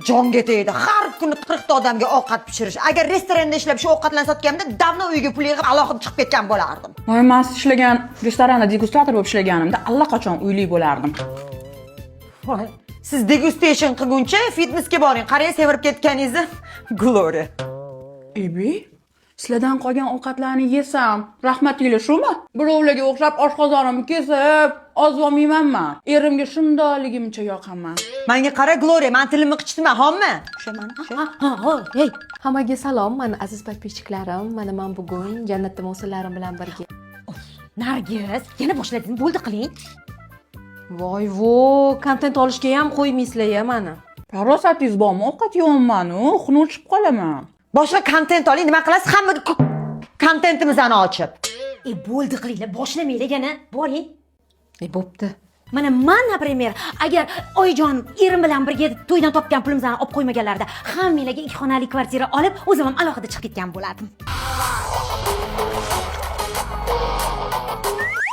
Jonga tegdi. Har kuni 40 ta odamga ovqat pishirish. Agar restoranda ishlab shu ovqatlarni sotganimda, davno uyga pul yig'ib alohida chiqib ketgan bo'lardim. Men ishlagan restoranda degustator bo'lib ishlaganimda allaqachon uyli bo'lardim. Voy, siz degustation qilguncha fitnessga boring. Qarang, sevirib ketganingizni. Glory. Ebi, sizlardan qolgan ovqatlarni yesam, rahmatinglar shumi? Birovlarga o'xshab oshqozonimni kesib, ozvolmaymanmi? Erimga shundoqligimcha yoqaman. Menga qara, Glory, men tilimni qichitma, xommi? O'shaman, Hey, hammaga salom. Mana aziz podpischiklarim. Mana men bugun jannatda mo'salarim bilan birga. Nargiz, yana boshladingiz, bo'ldi qiling. Voy, kontent olishga ham qo'ymaysizlar mana. Farosatingiz bormi? Ovqat yeyapman-u, xunuk chiqib qolaman. Boshqa kontent oling, nima qilasiz? Hammaga kontentimizni ochib. Bo'ldi qilinglar, boshlamanglar yana. Boring. Bo'pti. Mana men, например, agar oyijon erim bilan birga to'ydan topgan pulimni olib qo'ymaganlarida, hammanglarga 2 xonali kvartira olib, o'zim ham alohida chiqib ketgan bo'lardim.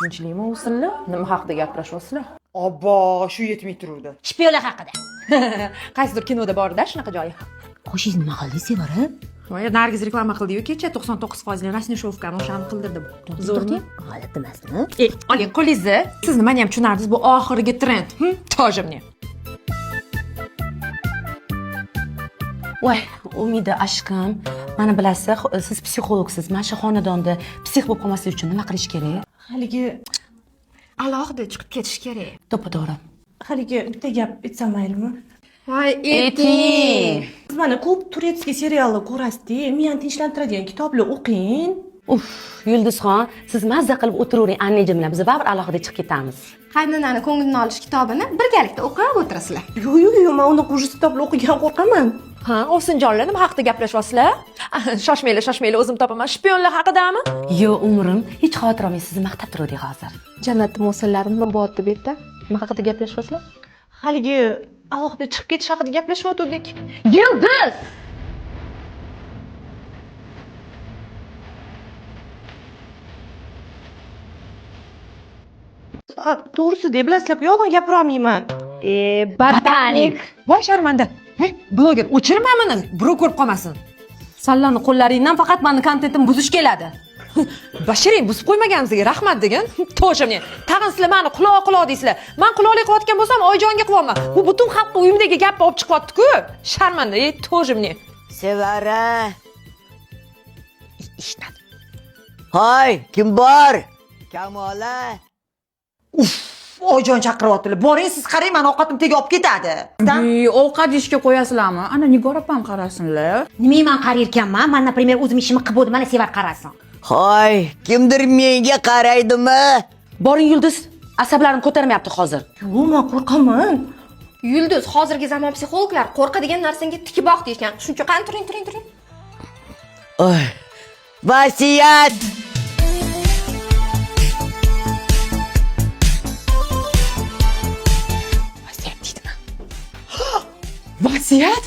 Tinchlikmi o'sinlar? Nima haqida gapirishyapsizlar? Obbo, shu yetmay turuvdi. Shpionlar haqida. Qaysidir kinoda bor-da shunaqa joyi. Qo'shingiz nima qildi, Sevara? Voy, Nargiz reklama qildi-yu kecha 99% rasnishovkani o'shani qildirdim. Zo'rmi? G'alati emasmi? Oling qo'lingizni. Siz nimani ham tushunardingiz, bu oxirgi trend. Tojimni. Voy, Umida ashqim, mana bilasiz, siz psixologsiz. Mana shu xonadonda psix bo'lib qolmaslik uchun nima qilish kerak? Haligi Alohida chiqib ketish kerak. To'ppa-to'g'ri. haligi bitta gap aytsam maylimi? Voy, eting. Siz mana ko'p turetskiy seriallar ko'rasiz-da, meni tinchlantiradigan kitoblar o'qing. Uf, Yulduzxon, siz mazza qilib o'tiravering annejim bilan. Biz baribir alohida chiqib ketamiz. Qaynonani ko'nglini olish kitobini birgalikda o'qib o'tirasizlar. Yo'q, men uni qo'shiq kitoblar o'qigan qo'rqaman. Ha, ovsinjonlar nima haqida gaplashyapsizlar? Shoshmanglar, o'zim topaman. Shpionlar haqidami? Yo, umrim, hech xavotir olmang, sizni maqtab turdik hozir. Jannatda mo'salarim nima bo'ldi bu yerda? Nima haqida gaplashyapsizlar? Haligi alohida chiqib ketish haqida gaplashayotgandik. Yulduz! To'g'risi deb bilasizlar, yolg'on gapira olmayman. Botanik. Voy sharmanda. Bloger, o'chirma meni, birov ko'rib qolmasin. Sallani qo'llaringdan faqat meni kontentimni buzish keladi. Bashiring, buzib qo'ymaganingizga rahmat degan. To'shimni. Tag'in sizlar meni quloq deysizlar. Men quloqli qilayotgan bo'lsam, oyijonga qilyapman. Bu butun hafta uyimdagi gapni olib chiqyapti-ku. Sharmanda, to'shimni. Sevara. Eshitmadi. Hoy, kim bor? Kamola. Oyijon chaqiryaptilar. Boring, siz qarang, men ovqatim tega olib ketadi. Ovqat yeyishga qo'yasizlarmi? Ana Nigor opam qarasinlar. Nimaga men qarayotganman? Men, например, o'zim ishimni qilib bo'ldim, mana Sevar qarasin. Hoy, kimdir menga qaraydimi? Boring Yulduz, asablarim ko'tarmayapti hozir. Yo'q, men qo'rqaman. Yulduz, hozirgi zamon psixologlar qo'rqadigan narsaga tikib boq deyishgan. Shuncha qani turing. Oy. Vasiyat. Vasiyat?